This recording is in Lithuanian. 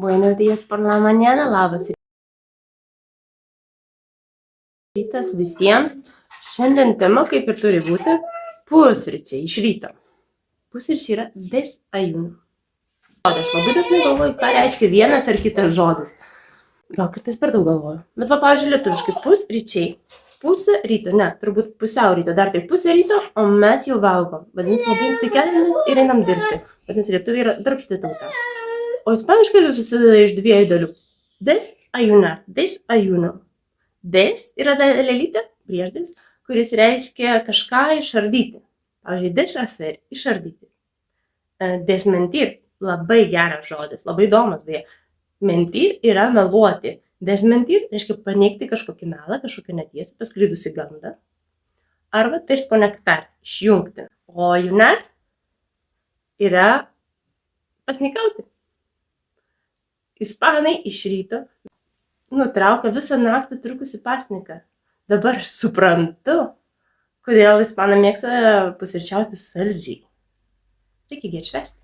Buenos días por la mañana, labas rytas visiems. Šiandien tema, kaip ir turi būti, pusryčiai iš ryto. Pusryčiai yra desayuno. Aš labai dažnai galvoju, ką reiškia vienas ar kitas žodis. Gal kartais per daug galvoju. Bet va, pavyzdžiui, lietuviškai pusryčiai. Pusę ryto, ne, turbūt pusiau ryto, dar tai pusę ryto, o mes jau valgom. Vadinasi, labai anksti keliamės ir einam dirbti. Vadinasi, lietuviai yra darbšti tauta. O ispaniškai susideda iš dviejų dalių. Desayunar, desayuno. Des yra dalelytė, priešdės, kuris reiškia kažką išardyti. Pavyzdžiui, deshacer, išardyti. Desmentir, labai geras žodis, labai įdomus beje. Mentir yra meluoti. Desmentir reiškia paneigti kažkokį melą, kažkokią netiesą, pasklidusi gandą. Arba desconectar, išjungti. O ayunar yra pasnikauti. Ispanai iš ryto nutraukia visą naktį trukusi pasniką. Dabar aš suprantu, kodėl ispanai mėgsta pusryčiauti saldžiai. Reikia gi atšvęsti.